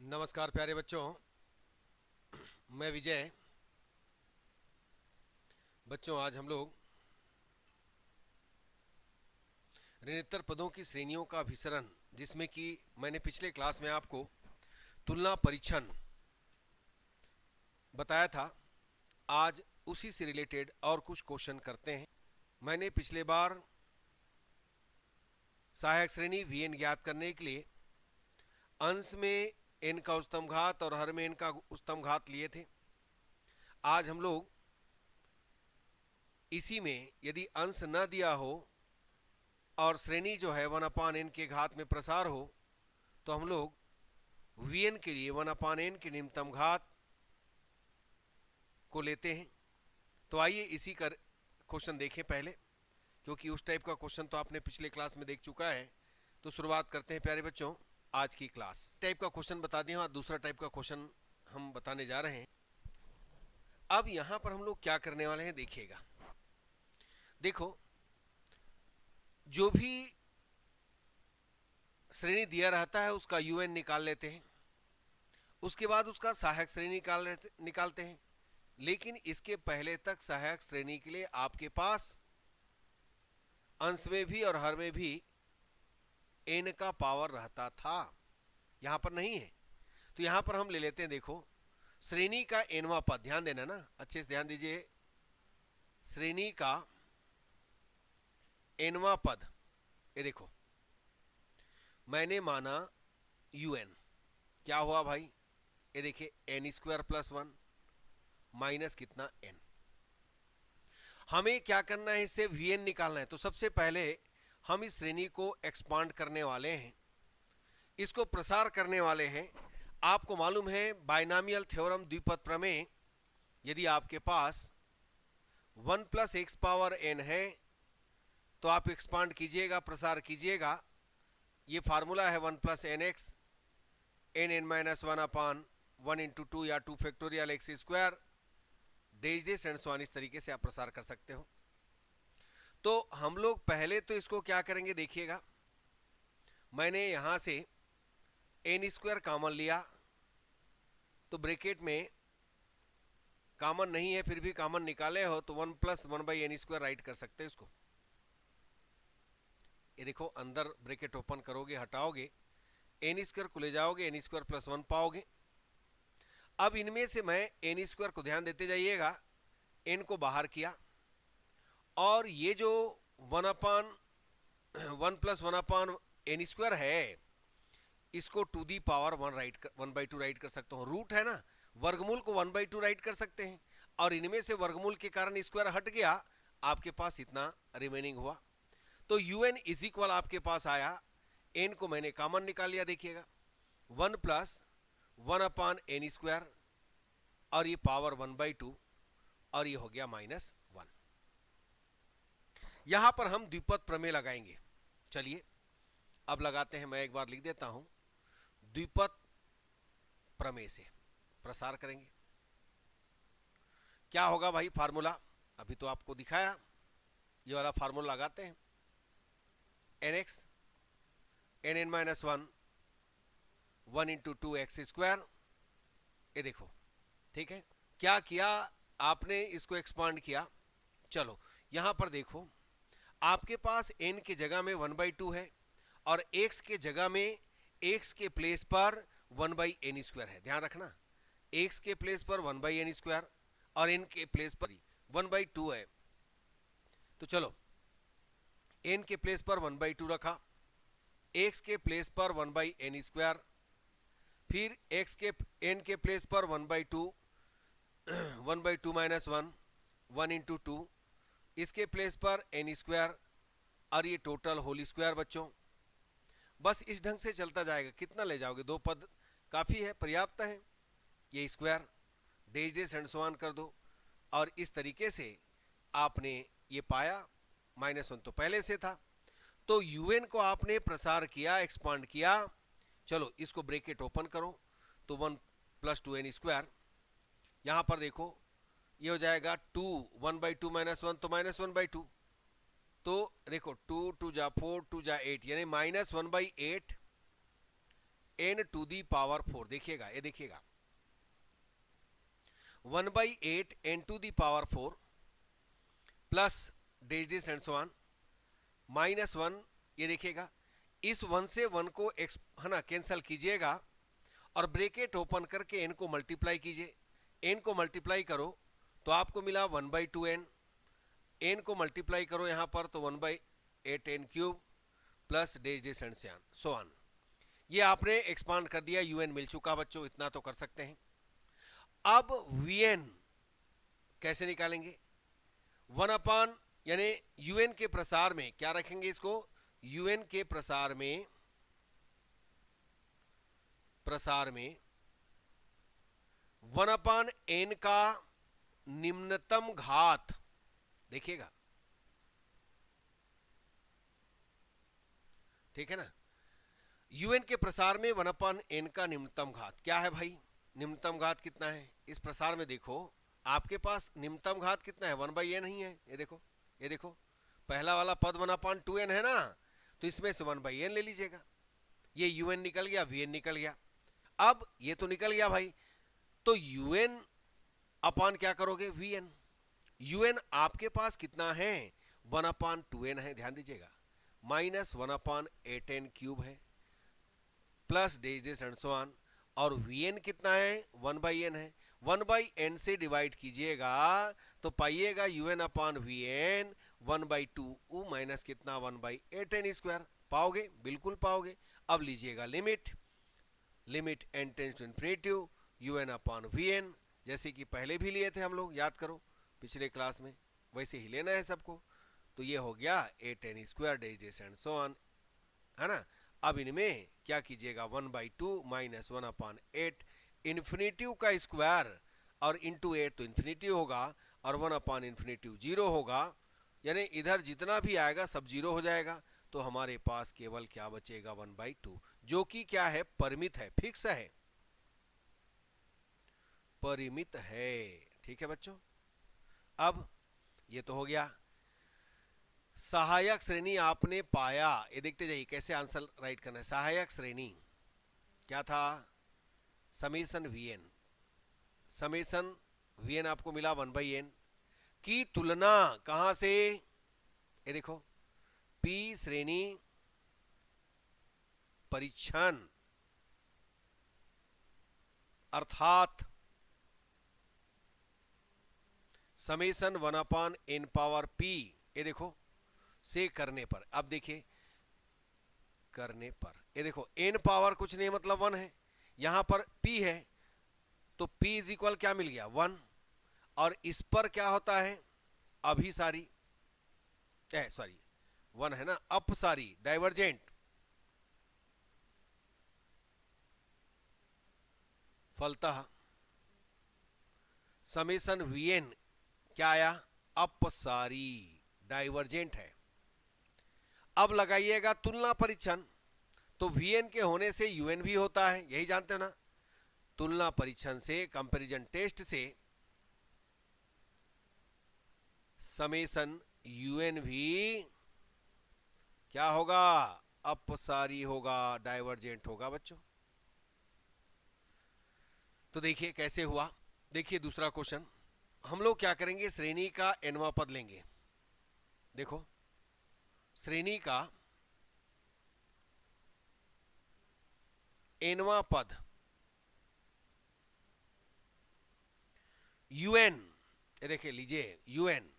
नमस्कार प्यारे बच्चों, मैं विजय। बच्चों, आज हम लोग ऋणोत्तर पदों की श्रेणियों का अभिसरण, जिसमें कि मैंने पिछले क्लास में आपको तुलना परीक्षण बताया था, आज उसी से रिलेटेड और कुछ क्वेश्चन करते हैं। मैंने पिछले बार सहायक श्रेणी वीएन ज्ञात करने के लिए अंश में एन का उच्चतम घात और हर में एन का उच्चतम घात लिए थे। आज हम लोग इसी में यदि अंश न दिया हो और श्रेणी जो है 1/n के घात में प्रसार हो, तो हम लोग वीएन के लिए 1/n के निम्नतम घात को लेते हैं। तो आइए इसी का क्वेश्चन देखें पहले, क्योंकि उस टाइप का क्वेश्चन तो आपने पिछले क्लास में देख चुका है। तो शुरुआत करते हैं प्यारे बच्चों आज की क्लास। टाइप का क्वेश्चन बता दिया और दूसरा टाइप का क्वेश्चन हम बताने जा रहे हैं। अब यहां पर हम लोग क्या करने वाले हैं, देखिएगा। देखो, जो भी श्रेणी दिया रहता है उसका यूएन निकाल लेते हैं, उसके बाद उसका सहायक श्रेणी निकालते हैं। लेकिन इसके पहले तक सहायक श्रेणी के लिए आपके पास अंश में भी और हर में भी एन का पावर रहता था, यहां पर नहीं है। तो यहां पर हम ले लेते हैं, देखो, श्रेणी का एनवा पद, ध्यान देना ना, अच्छे से ध्यान दीजिए। श्रेणी का एनवा पद, ये देखो, मैंने माना यूएन, क्या हुआ भाई, ये देखिए n² + 1 माइनस कितना n। हमें क्या करना है, इससे वीएन निकालना है। तो सबसे पहले हम इस श्रेणी को एक्सपांड करने वाले हैं, इसको प्रसार करने वाले हैं। आपको मालूम है बाइनॉमियल थ्योरम, द्विपद प्रमेय, यदि आपके पास 1 + x⁻n है तो आप एक्सपांड कीजिएगा, प्रसार कीजिएगा। ये फार्मूला है 1 + nx n(n−1/1 × 2 या 2 x², days and so on, इस तरीके से आप प्रसार कर सकते हो। तो हम लोग पहले तो इसको क्या करेंगे, देखिएगा। मैंने यहां से n² कॉमन लिया, तो ब्रैकेट में कॉमन नहीं है, फिर भी कॉमन निकाले हो तो 1 + 1/n² राइट कर सकते हैं इसको। ये देखो, अंदर ब्रैकेट ओपन करोगे, हटाओगे, n² को ले जाओगे, n² + 1 पाओगे। अब इनमें से मैं n² को, ध्यान देते जाइएगा, n को बाहर किया, और ये जो 1 + 1/n² है, इसको टू दी पावर 1/2 राइट कर सकता हूं। रूट है ना, वर्गमूल को 1/2 राइट कर सकते हैं, और इनमें से वर्गमूल के कारण स्क्वायर हट गया, आपके पास इतना रिमेनिंग हुआ। तो un इज इक्वल आपके पास आया, n को मैंने कॉमन निकाल लिया, देखिएगा 1 + 1/n², और ये पावर 1/2, और ये हो गया -1। यहां पर हम द्विपद प्रमेय लगाएंगे। चलिए अब लगाते हैं, मैं एक बार लिख देता हूं। द्विपद प्रमेय से प्रसार करेंगे। क्या होगा भाई फार्मूला, अभी तो आपको दिखाया, ये वाला फार्मूला लगाते हैं। nx n(n−1) 1 × 2x², ये देखो, ठीक है। क्या किया आपने, इसको एक्सपांड किया। चलो यहां पर देखो, आपके पास n के जगह में 1/2 है, और x के जगह में, x के प्लेस पर 1/n² है। ध्यान रखना, x के प्लेस पर 1/n² और n के प्लेस पर 1/2 है। तो चलो, n के प्लेस पर 1/2 रखा, x के प्लेस पर 1/n², फिर n के प्लेस पर 1/2 1/2 - 1 1 × 2, इसके प्लेस पर n², और ये टोटल होल स्क्वायर। बच्चों बस इस ढंग से चलता जाएगा। कितना ले जाओगे, 2 पद काफी है, पर्याप्त है। ये square, days and so on कर दो, और इस तरीके से आपने ये पाया। -1 तो पहले से था, तो un को आपने प्रसार किया, एक्सपांड किया। चलो इसको ब्रैकेट ओपन करो, तो 1 + 2n², यहां पर देखो ये हो जाएगा 2 1/2 -1, तो -1/2। तो देखो 2 × 2 = 4, 2 × 8, यानी -1/8 एन टू दी पावर 4, देखिएगा ये देखिएगा 1/8 n to the power 4 plus days days and so on -1, ये देखिएगा इस 1 से 1 को है ना कैंसल कीजिएगा और ब्रैकेट ओपन करके एन को मल्टीप्लाई कीजिए। एन को मल्टीप्लाई करो तो आपको मिला 1/2n, एन को मल्टीप्लाई करो यहां पर तो 1/8 n cube plus days days and so on. ये आपने एक्सपांड कर दिया, यूएन मिल चुका बच्चों, इतना तो कर सकते हैं। अब वीएन कैसे निकालेंगे? 1 यानी यूएन के प्रसार में क्या रखेंगे इसको? यूएन के प्रसार में 1/n का निम्नतम घात, देखिएगा ठीक है ना। यूएन के प्रसार में 1/n का निम्नतम घात क्या है भाई? निम्नतम घात कितना है इस प्रसार में? देखो आपके पास निम्नतम घात कितना है, 1/n ही है। ये देखो, ये देखो पहला वाला पद 1/2n है ना, तो इसमें से 1/n ले लीजिएगा। ये यूएन निकल गया, वीएन निकल गया। अब ये तो निकल गया भाई, तो यूएन अपान क्या करोगे? वीएन। यूएन आपके पास कितना है? 1/2n है, ध्यान दीजिएगा, -1/8n क्यूब है plus days and so on, और वीएन कितना है? 1/n है। 1/n से डिवाइड कीजिएगा तो पाइएगा यूएन अपान वीएन 1/2 माइनस कितना 1/8n स्क्वायर। पाओगे? बिल्कुल पाओगे। अब लीजिएगा limit, limit n tends to infinity UN upon VN, जैसे कि पहले भी लिए थे हम लोग, याद करो पिछले क्लास में, वैसे ही लेना है सबको। तो ये हो गया 8n square days and so on, है ना। अब इनमें क्या कीजिएगा? 1/2 माइनस 1/8, इन्फिनिटी का स्क्वायर और इंटू 8 तो इन्फिनिटी होगा और 1/∞ 0 होगा, यानी इधर जितना भी आएगा सब 0 हो जाएगा। तो हमारे पास केवल क्या बचेगा? 1/2, जो कि क्या है? परिमित है, फिक्स है, परिमित है। ठीक है बच्चों, अब ये तो हो गया। सहायक श्रेणी आपने पाया, ये देखते जाइए कैसे आंसर राइट करना है। सहायक श्रेणी क्या था? समेसन वीएन, समेसन वीएन आपको मिला 1/n की तुलना कहां से? ये देखो पी श्रेणी परीक्षण, अर्थात समेसन 1/n पावर p, ये देखो से करने पर। अब देखिए करने पर, ये देखो n पावर कुछ नहीं मतलब 1 है, यहां पर p है तो p इज इक्वल क्या मिल गया? 1, और इस पर क्या होता है? अभिसारी, सॉरी 1 है ना, अपसारी, डाइवर्जेंट, फलतः समेसन वीएन क्या आया? अपसारी, डाइवर्जेंट है। अब लगाइएगा तुलना परीक्षण, तो वीएन के होने से यूएन भी होता है, यही जानते हो ना। तुलना परीक्षण से, कंपैरिजन टेस्ट से समेसन यूएन भी क्या होगा? अपसारी होगा, डाइवर्जेंट होगा बच्चों। तो देखिए कैसे हुआ। देखिए दूसरा क्वेश्चन, हम लोग क्या करेंगे? श्रेणी का nवां पद लेंगे। देखो श्रेणी का nवां पद यूएन, ये देखिए लीजिए UN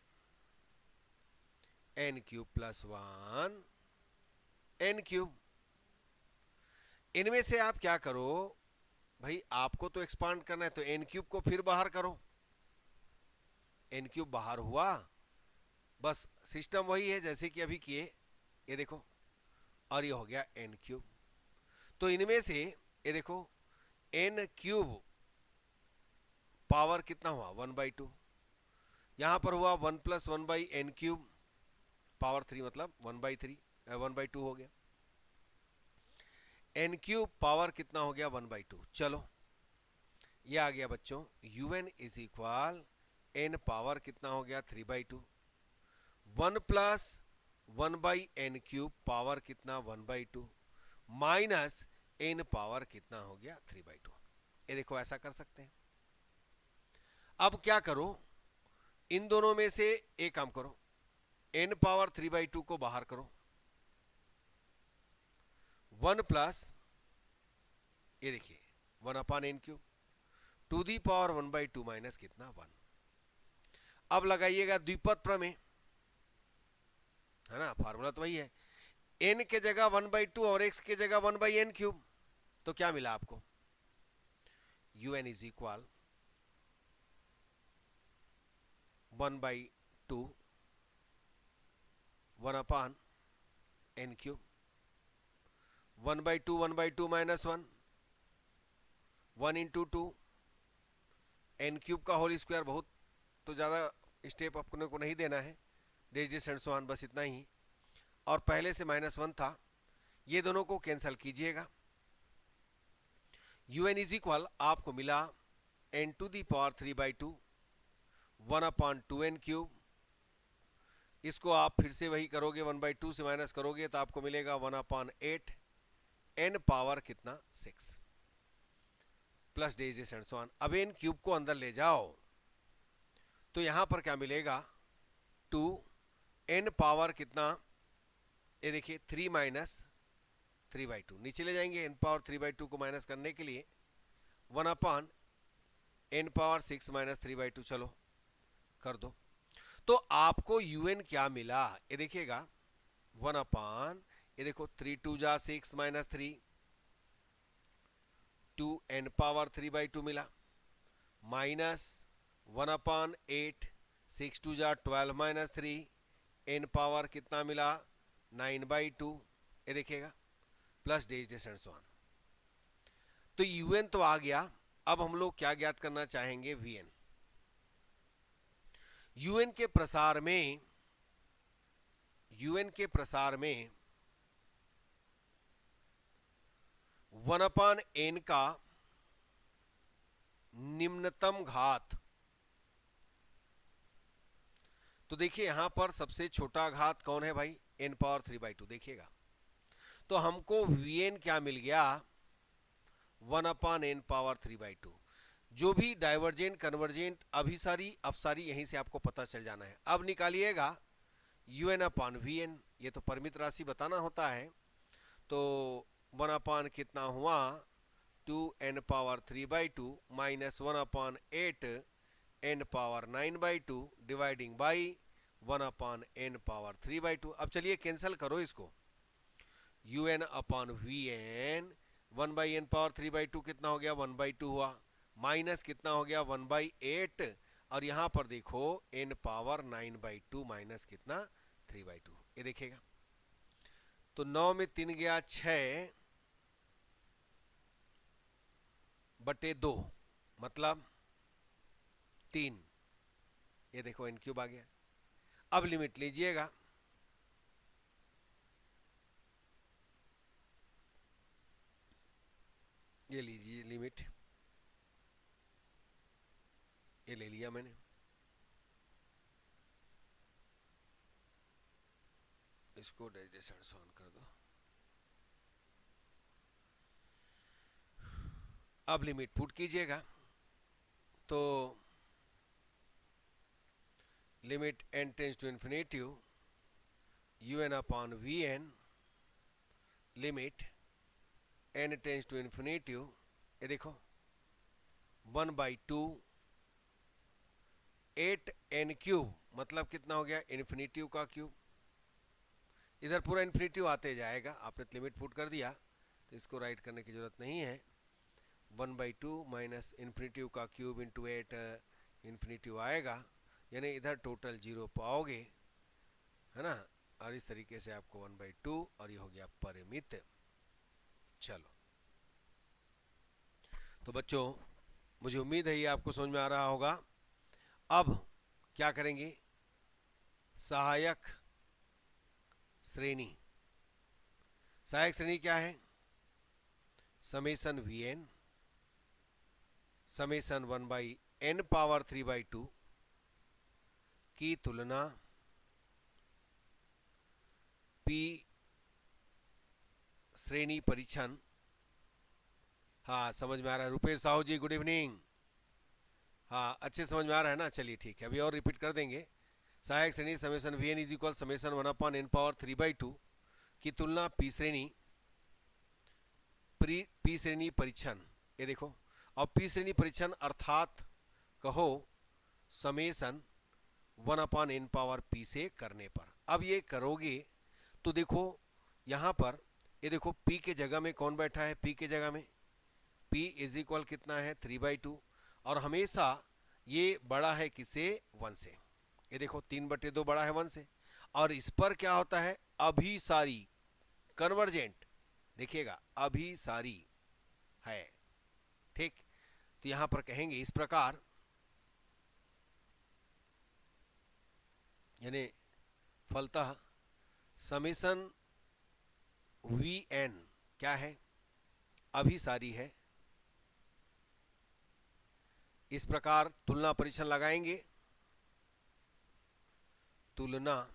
n cube plus 1 n cube. इनमें से आप क्या करो भाई, आपको तो एक्सपांड करना है तो n क्यूब को फिर बाहर करो, n क्यूब बाहर हुआ, बस सिस्टम वही है जैसे कि अभी किए, ये देखो, और ये हो गया n क्यूब। तो इनमें से ये देखो n क्यूब पावर कितना हुआ? 1/2, यहां पर हुआ 1 + 1/n क्यूब पावर 3, मतलब 1/2 हो गया। n क्यूब पावर कितना हो गया? 1/2। चलो ये आ गया बच्चों, un is equal n power कितना हो गया? 3/2, 1 + 1/n क्यूब पावर कितना? 1/2 माइनस n पावर कितना हो गया 3/2। ये देखो ऐसा कर सकते हैं। अब क्या करो, इन दोनों में से एक काम करो, n पावर 3/2 को बाहर करो, 1 प्लस ये देखिए 1/n³ to the power 1/2 minus कितना 1। अब लगाइएगा द्विपद प्रमेय, है ना, फार्मूला तो वही है, n के जगह 1/2 और x के जगह 1/n³, तो क्या मिला आपको, un is equal 1/2 1/n³, 1/2 1/2 minus 1, 1 into 2 n³ का होल स्क्वायर, बहुत तो ज़्यादा स्टेप अपने को नहीं देना है, डेज एंड सो ऑन, बस इतना ही। और पहले से -1 था, ये दोनों को कैंसिल कीजिएगा, un इज इक्वल आपको मिला n to the power 3/2 1/2n³। इसको आप फिर से वही करोगे, 1/2 से माइनस करोगे तो आपको मिलेगा 1/8 n पावर कितना 6 plus days and so on. अब n³ को अंदर ले जाओ तो यहां पर क्या मिलेगा 2 n पावर कितना, ये देखिए 3 माइनस 3/2, नीचे ले जाएंगे n पावर 3/2 को माइनस करने के लिए, 1/n पावर 6 माइनस 3/2, चलो कर दो। तो आपको un क्या मिला, ये देखिएगा 1/, ये देखो 3 2 जा 6 माइनस 3, 2n पावर 3/2 मिला, माइनस 1/8 6 2 जा 12 माइनस 3, n पावर कितना मिला 9/2, ये देखिएगा plus days and so on. तो un तो आ गया। अब हम लोग क्या ज्ञात करना चाहेंगे, vn। un के प्रसार में 1/n का निम्नतम घात, तो देखिए यहां पर सबसे छोटा घात कौन है भाई, n पावर 3/2, देखिएगा तो हमको vn क्या मिल गया 1/n पावर 3/2। जो भी डाइवर्जेंट कन्वर्जेंट अभिसारी अपसारी यहीं से आपको पता चल जाना है। अब निकालिएगा un/vn, ये तो परिमित राशि बताना होता है, तो 1/ कितना हुआ 2n power 3/2 minus 1/8 n power 9/2 dividing by 1/n power 3/2। अब चलिए कैंसिल करो इसको, un/vn 1/n पावर 3/2 कितना हो गया 1/2 हुआ, माइनस कितना हो गया 1/8, और यहां पर देखो n पावर 9/2 माइनस कितना 3/2, ये देखिएगा तो 9 में 3 गया 6/2 मतलब 3, ये देखो n³ आ गया। अब लिमिट लीजिएगा, ये लीजिए लिमिट, ये ले लिया मैंने, इसको डाइजेशन ऑन कर दो। अब लिमिट पुट कीजिएगा, तो limit n tends to infinity un/vn limit n tends to infinity, ये देखो 1/2 8n³ मतलब कितना हो गया इन्फिनिटी का क्यूब, इधर पूरा इन्फिनिटी आते जाएगा, आपने लिमिट पुट कर दिया तो इसको राइट करने की जरूरत नहीं है। 1/2 माइनस इन्फिनिटी का क्यूब इंटू 8 इन्फिनिटी आएगा, यानी इधर टोटल 0 पाओगे, है ना, और इस तरीके से आपको 1/2 और ये हो गया परिमित। चलो तो बच्चों मुझे उम्मीद है ये आपको समझ में आ रहा होगा। अब क्या करेंगे, सहायक श्रेणी, सहायक श्रेणी क्या है, summation vn summation 1/n power 3/2 की तुलना p श्रेणी परीक्षण हाँ समझ में आ रहा है। रुपेश साहू जी गुड इवनिंग। हाँ अच्छे समझ में आ रहा है ना, चलिए ठीक है, अभी और रिपीट कर देंगे। सहायक श्रेणी summation V N is equal summation 1/n⁻³ की तुलना पी श्रेणी परीक्षण, ये देखो, और पी श्रेणी परीक्षण अर्थात कहो समेसन 1/n⁻p से करने पर। अब ये करोगे तो देखो यहाँ पर, ये देखो p के जगह में कौन बैठा है, p के जगह में p इज इक्वल कितना है 3/2, और हमेशा ये बड़ा है किससे, 1 से। ये देखो 3/2 बड़ा है 1 से, और इस पर क्या होता है, अभिसारी कन्वर्जेंट, देखिएगा अभिसारी है, ठीक। तो यहां पर कहेंगे इस प्रकार, यानी फलतः समेसन वी एन क्या है, अभिसारी है। इस प्रकार तुलना परीक्षण लगाएंगे, तुलना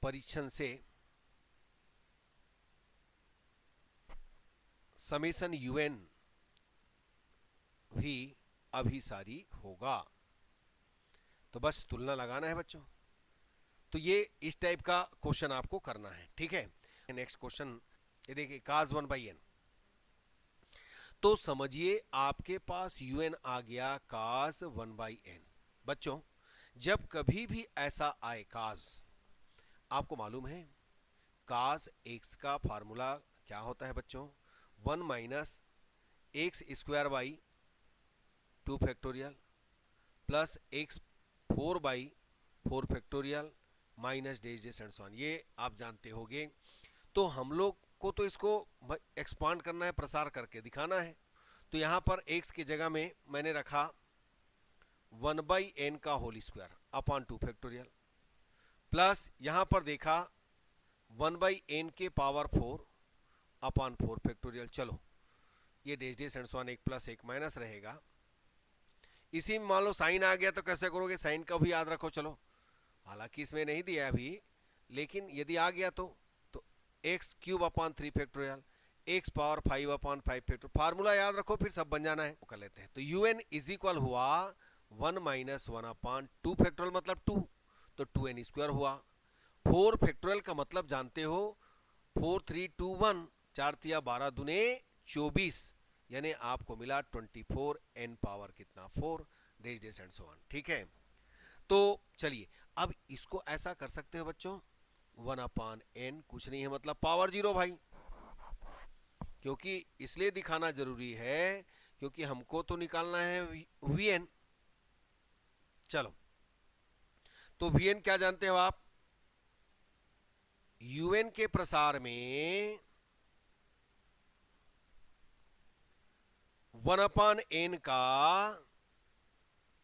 परीक्षण से समेसन यूएन भी अभिसारी होगा। तो बस तुलना लगाना है बच्चों। तो ये इस टाइप का क्वेश्चन आपको करना है, ठीक है। नेक्स्ट क्वेश्चन ये देखिए, cos 1/n। तो समझिए आपके पास un आ गया cos 1/n। बच्चों जब कभी भी ऐसा आए cos, आपको मालूम है cos x का फार्मूला क्या होता है बच्चों, 1 minus x² factorial plus x4 factorial minus days days and so on, ये आप जानते होंगे। तो हम लोग को तो इसको एक्सपांड करना है, प्रसार करके दिखाना है। तो यहाँ पर x की जगह में मैंने रखा 1/n का whole square upon 2 factorial, plus यहाँ पर देखा 1/n के पावर 4 अपॉन 4 फैक्टोरियल। चलो ये days days and so on, एक प्लस एक माइनस रहेगा। इसी में मान लो साइन आ गया तो कैसे करोगे, साइन का भी याद रखो। चलो हालांकि इसमें नहीं दिया अभी, लेकिन यदि आ गया तो x³ upon 3 factorial, x power 5/5 factorial, formula याद रखो, फिर सब बन जाना है। वो कर लेते हैं। तो un इज इक्वल हुआ 1 माइनस 1/2 फैक्टोरियल मतलब 2, तो 2n² हुआ। 4 फैक्टोरियल का मतलब जानते हो 4 3 2 1, 4 तिया 12 दुने 24, यानी आपको मिला 24n पावर कितना 4 days days and so on, ठीक है। तो चलिए अब इसको ऐसा कर सकते हो बच्चों, 1/n कुछ नहीं है मतलब पावर 0 भाई, क्योंकि इसलिए दिखाना जरूरी है क्योंकि हमको तो निकालना है vn। चलो तो vn क्या जानते हो आप, un के प्रसार में 1/n का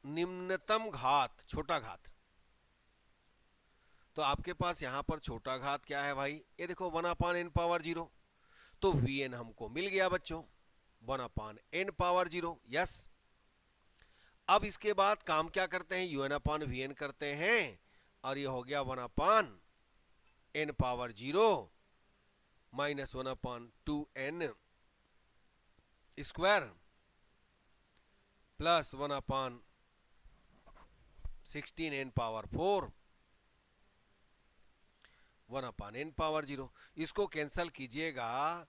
निम्नतम घात, छोटा घात। तो आपके पास यहां पर छोटा घात क्या है भाई, ये देखो 1/n पावर 0, तो vn हमको मिल गया बच्चों 1/n पावर 0, यस। अब इसके बाद काम क्या करते हैं, un/vn करते हैं, और ये हो गया 1/n power 0 minus 1/2n square plus 1/16n power 4 1/n power 0। इसको कैंसल कीजिएगा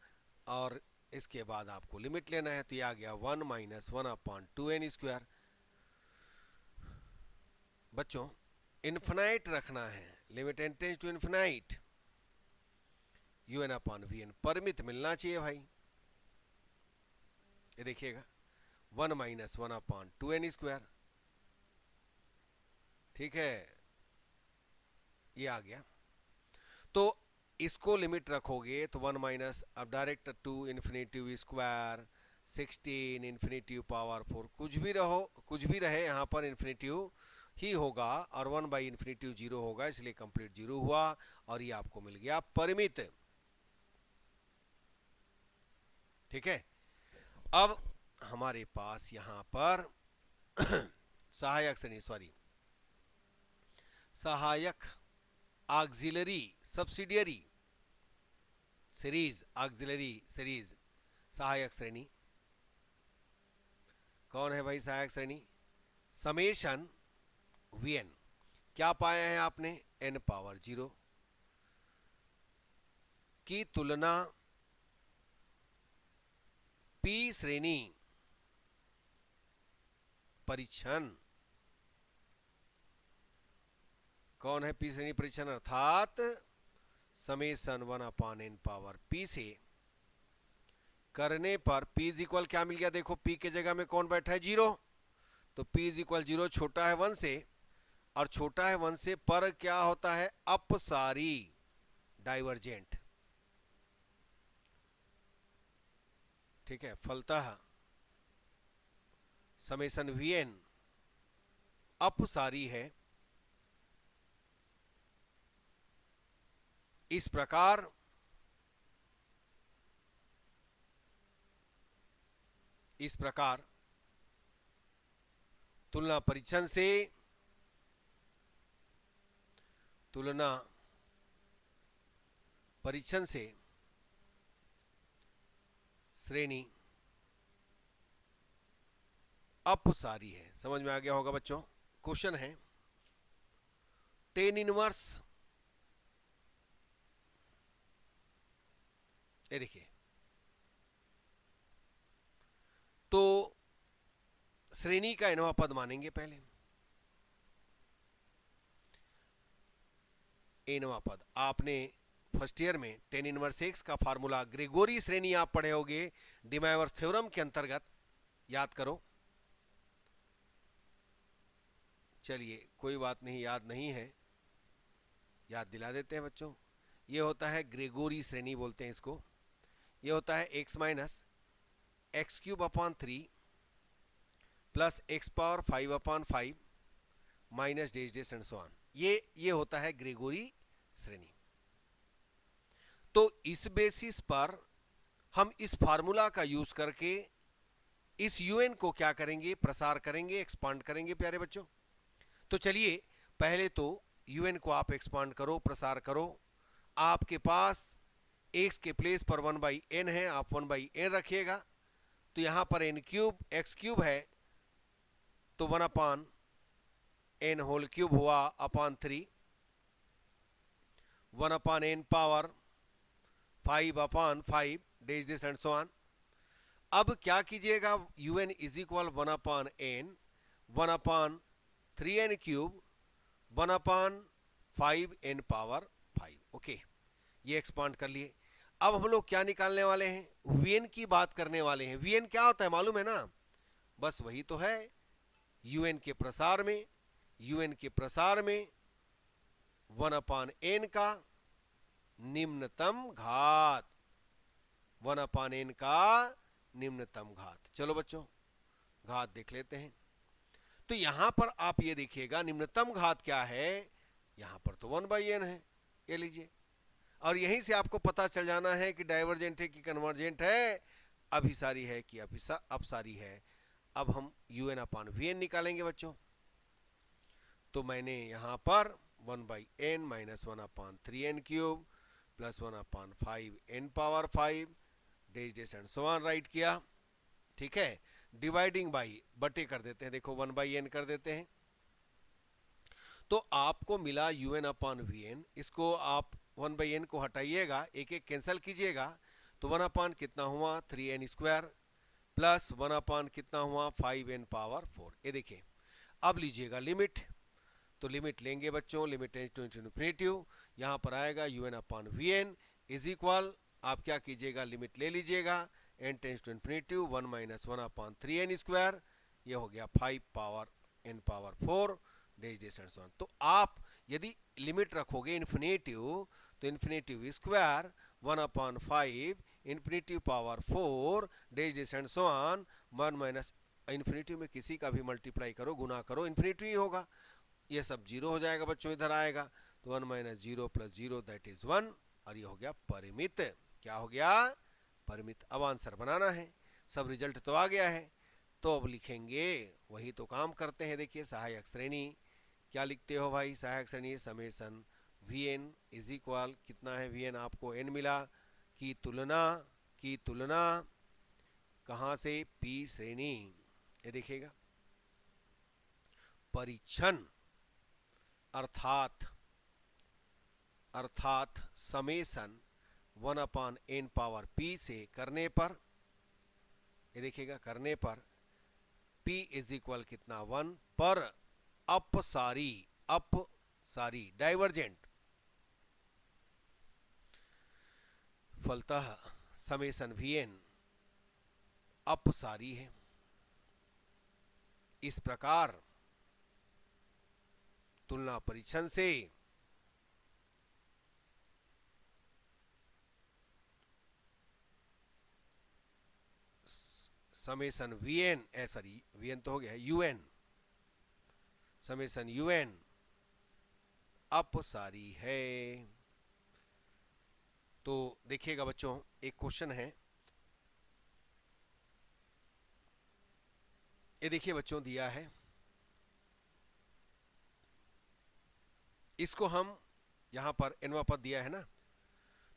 और इसके बाद आपको लिमिट लेना है, तो ये आ गया 1 माइनस 1/2n स्क्वायर। बच्चों इन्फिनाइट रखना है, limit tendencies to infinite, un/vn परिमित मिलना चाहिए भाई। ये देखिएगा 1 माइनस 1/2n स्क्वायर, ठीक है, ये आ गया। तो इसको लिमिट रखोगे तो 1 माइनस, अब direct 2 infinity square 16 infinity power 4, कुछ भी रहे यहाँ पर इन्फिनिटी ही होगा, और 1/इन्फिनिटी 0 होगा, इसलिए कंप्लीट 0 हुआ, और ये आपको मिल गया परिमित, ठीक है। अब हमारे पास यहां पर सहायक auxiliary subsidiary series, auxiliary series सहायक श्रेणी। कौन है भाई सहायक श्रेणी? Summation Vn। क्या पाया है आपने? n पावर 0 की तुलना p श्रेणी परिच्छन। कौन है p श्रेणी परिच्छन? अर्थात समेशन 1/n पावर p से करने पर p इज इक्वल क्या मिल गया? देखो p के जगह में कौन बैठा है? 0। तो p इज इक्वल 0 छोटा है 1 से, और छोटा है 1 से पर क्या होता है? अपसारी, डाइवर्जेंट। ठीक है, फलतः समेशन Vn अपसारी है। इस प्रकार तुलना परीक्षण से श्रेणी अपसारी है। समझ में आ गया होगा बच्चों। क्वेश्चन है टेन इनवर्स, ये देखिए, तो श्रेणी का nवां पद मानेंगे पहले। nवां पद आपने फर्स्ट ईयर में टेन इनवर्स एक्स का फार्मूला ग्रेगोरी श्रेणी आप पढ़े होगे डिमाइवर्स थ्योरम के अंतर्गत, याद करो। चलिए कोई बात नहीं, याद नहीं है, याद दिला देते हैं बच्चों। ये होता है ग्रेगोरी श्रेणी बोलते हैं इसको। ये होता है x minus x cube upon 3 plus x power 5/5 minus days days and so on. ये होता है ग्रेगोरी श्रेणी। तो इस बेसिस पर हम इस फार्मूला का यूज करके इस यूएन को क्या करेंगे? प्रसार करेंगे, एक्सपांड करेंगे प्यारे बच्चों। तो चलिए पहले तो यूएन को आप एक्सपांड करो, प्रसार करो। आपके पास एक्स के प्लेस पर 1/n है, आप 1/n रखिएगा। तो यहां पर n क्यूब एक्स क्यूब है, तो 1/n होल क्यूब हुआ upon 3, 1/n power 5/5 days this and so on. अब क्या कीजिएगा? un is equal 1/n 1/3n cube 1/5n power 5। Okay, ये एक्सपांड कर लिए। अब हम लोग क्या निकालने वाले हैं? Vn की बात करने वाले हैं। Vn क्या होता है मालूम है ना? बस वही तो है, un के प्रसार में 1/n का निम्नतम घात, 1/n का निम्नतम घात। चलो बच्चों घात देख लेते हैं। तो यहां पर आप ये देखिएगा निम्नतम घात क्या है? यहां पर तो 1/n है, ये लीजिए। और यहीं से आपको पता चल जाना है कि डाइवर्जेंट है कि कन्वर्जेंट है, अभिसारी है कि अपसारी है। अब हम un/Vn निकालेंगे बच्चों। तो मैंने यहां पर 1/n minus 1/3n cube plus 1/5n power 5 days days and so on right किया। ठीक है, डिवाइडिंग बाई बटे कर देते हैं, देखो 1/n कर देते हैं। तो आपको मिला un/Vn। इसको आप 1/n को हटाइएगा, एक एक कैंसिल कीजिएगा, तो 1/, कितना हुआ 3n स्क्वायर प्लस 1/, कितना हुआ 5n पावर 4। ये देखिए, अब लीजिएगा लिमिट। तो लिमिट लेंगे बच्चों, लिमिट टेंड्स टू इन्फिनिटी। यहां पर आएगा un/Vn इज इक्वल, आप क्या कीजिएगा? लिमिट ले लीजिएगा, n tends to infinity 1 minus 1/3n square, ये हो गया 5 power n power 4 days days and so on. तो आप यदि लिमिट रखोगे इन्फिनेटिव, तो infinitive square 1/5 infinitive power 4 days days and so on 1 minus infinitive में किसी का भी मल्टीप्लाई करो, गुना करो, इन्फिनेटिव ही होगा। ये सब जीरो हो जाएगा बच्चों, इधर आएगा तो 1 माइनस 0 प्लस 0 दैट इज 1, और ये हो गया परिमित। क्या हो गया? परिमित। अब आंसर बनाना है, सब रिजल्ट तो आ गया है। तो अब लिखेंगे, वही तो काम करते हैं। देखिए सहायक श्रेणी, क्या लिखते हो भाई? सहायक श्रेणी समेशन Vn इज इक्वल, कितना है Vn? आपको n मिला, की तुलना कहां से, पी श्रेणी, ये देखिएगा परिच्छन अर्थात समेसन 1/n पावर p से करने पर, ये देखिएगा करने पर p इज इक्वल कितना 1 पर अपसारी डाइवर्जेंट, फलतः समेसन vn अपसारी है। इस प्रकार तुलना परीक्षण से समेसन vn सॉरी vn तो हो गया un, समेसन un अपसारी है। तो देखिएगा बच्चों, एक क्वेश्चन है, ये देखिए बच्चों दिया है, इसको हम यहां पर nवा पद दिया है ना,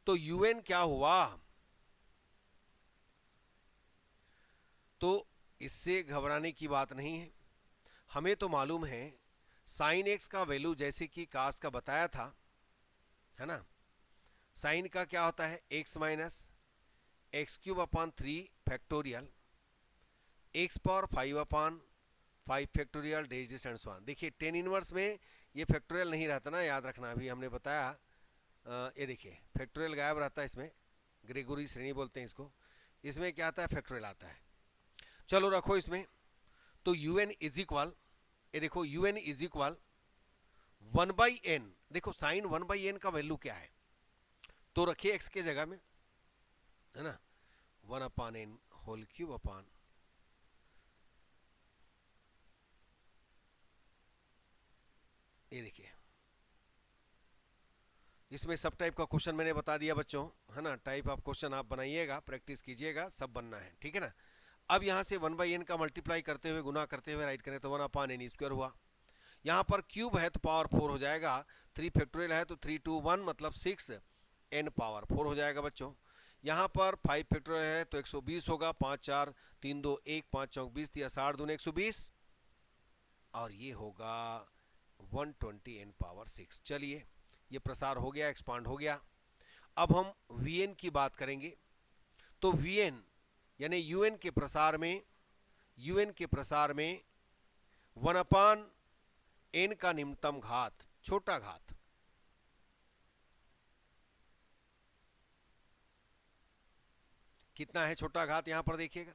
तो un क्या हुआ, तो इससे घबराने की बात नहीं है। हमें तो मालूम है साइन एक्स का वैल्यू जैसे कि कास का बताया था, है ना, साइन का क्या होता है x minus x cube upon 3 factorial x power 5/5 factorial days and so on. देखिए टेन इनवर्स में ये फैक्टोरियल नहीं रहता ना, याद रखना, अभी हमने बताया। ये देखिए फैक्टोरियल गायब रहता है इसमें, ग्रेगोरी श्रेणी बोलते हैं इसको, इसमें क्या आता है फैक्टोरियल आता है। चलो रखो इसमें, तो un इज इक्वल, ये देखो un इज इक्वल 1/n, देखो साइन 1/n का वैल्यू क्या है, तो रखिए x के जगह में, है ना, 1/n होल क्यूब अपॉन, ये देखिए इसमें सब टाइप का क्वेश्चन मैंने बता दिया बच्चों, है ना, टाइप ऑफ क्वेश्चन आप बनाइएगा, प्रैक्टिस कीजिएगा, सब बनना है, ठीक है ना। अब यहां से 1/n का मल्टीप्लाई करते हुए, गुना करते हुए राइट करें तो 1/n स्क्वायर हुआ। यहाँ पर क्यूब है तो पावर 4 हो जाएगा, 3 फैक्टोरियल है तो 3 2 1 मतलब 6 n पावर 4 हो जाएगा बच्चों। यहाँ पर 5 फैक्टोरियल है तो 120 होगा, 5 4 3 2 1 5 चौक 20 या 60 दूने 120, और ये होगा 120 n पावर 6। चलिए ये प्रसार हो गया, एक्सपांड हो गया। अब हम vn की बात करेंगे, तो vn यानी un के प्रसार में 1/n का निम्नतम घात, छोटा घात, कितना है छोटा घात, यहां पर देखिएगा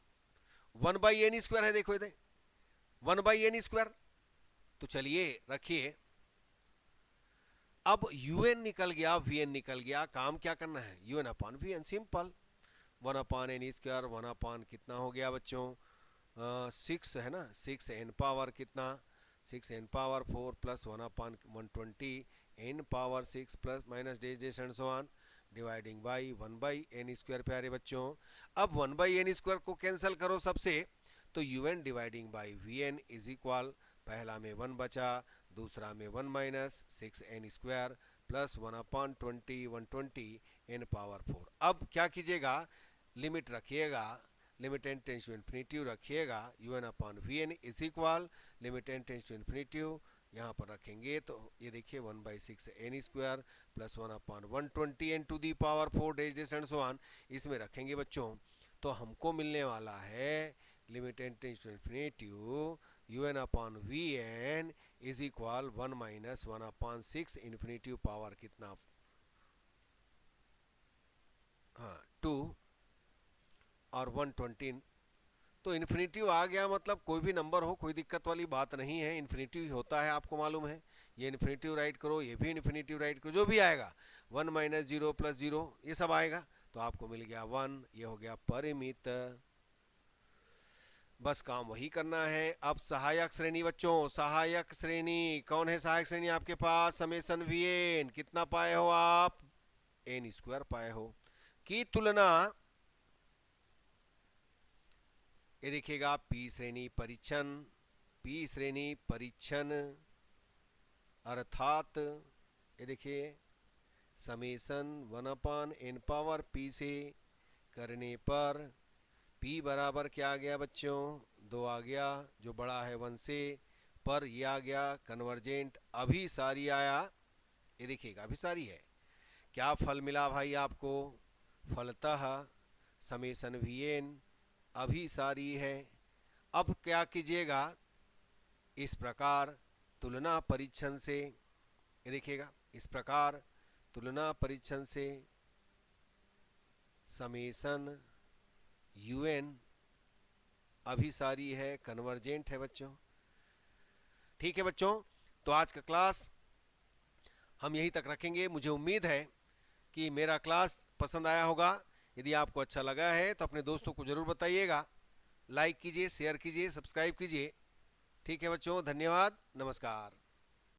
1/n स्क्वायर है, देखो इधर 1/n स्क्वायर। तो चलिए रखिए, अब un निकल गया, vn निकल गया, काम क्या करना है, un/vn, सिंपल, 1/n स्क्वायर 1 कितना हो गया बच्चों 6 है ना, 6n पावर कितना 6n power 4 plus 1/120 n power 6 plus minus days and so on dividing by 1/n square. प्यारे बच्चों अब 1/n स्क्वायर को कैंसिल करो सबसे, तो un dividing by vn is equal, पहला में 1 बचा, दूसरा में 1 minus 6n square plus 1/20 120 n power 4। अब क्या कीजिएगा, लिमिट रखिएगा, limit n tends to infinity रखिएगा, un/vn is equal limit n tends to infinity, यहाँ पर रखेंगे तो ये देखिए 1/6n square plus 1/120 n to the power 4 days and so on, इसमें रखेंगे बच्चों, तो हमको मिलने वाला है limit n tends to infinity un/vn is equal 1 minus 1/6 infinity power कितना, हाँ 2 और 120, तो इन्फिनिटिव आ गया, मतलब कोई भी नंबर हो, कोई दिक्कत वाली बात नहीं है, इन्फिनिटिव होता है, आपको मालूम है। ये इन्फिनिटिव राइट करो, ये भी इन्फिनिटिव राइट करो, जो भी आएगा 1 माइनस 0 प्लस 0 ये सब आएगा, तो आपको मिल गया 1, ये हो गया परिमित। बस काम वही करना है। अब सहायक श्रेणी बच्चों, सहायक श्रेणी कौन है, सहायक श्रेणी आपके पास समेसन vn कितना पाए हो आप, n स्क्वायर पाए हो, की तुलना, ये देखिएगा पी श्रेणी परीक्षण अर्थात, ये देखिए समेसन 1/n पावर p से करने पर p बराबर क्या आ गया बच्चों, 2 आ गया, जो बड़ा है 1 से, पर ये आ गया कन्वर्जेंट, अभिसारी आया, ये देखिएगा अभिसारी है। क्या फल मिला भाई आपको, फलतः समेसन वी एन अभिसारी है। अब क्या कीजिएगा, इस प्रकार तुलना परीक्षण से, ये देखिएगा इस प्रकार तुलना परीक्षण से समेसन यूएन अभिसारी है, कन्वर्जेंट है बच्चों। ठीक है बच्चों, तो आज का क्लास हम यहीं तक रखेंगे। मुझे उम्मीद है कि मेरा क्लास पसंद आया होगा। यदि आपको अच्छा लगा है तो अपने दोस्तों को ज़रूर बताइएगा, लाइक कीजिए, शेयर कीजिए, सब्सक्राइब कीजिए। ठीक है बच्चों, धन्यवाद, नमस्कार।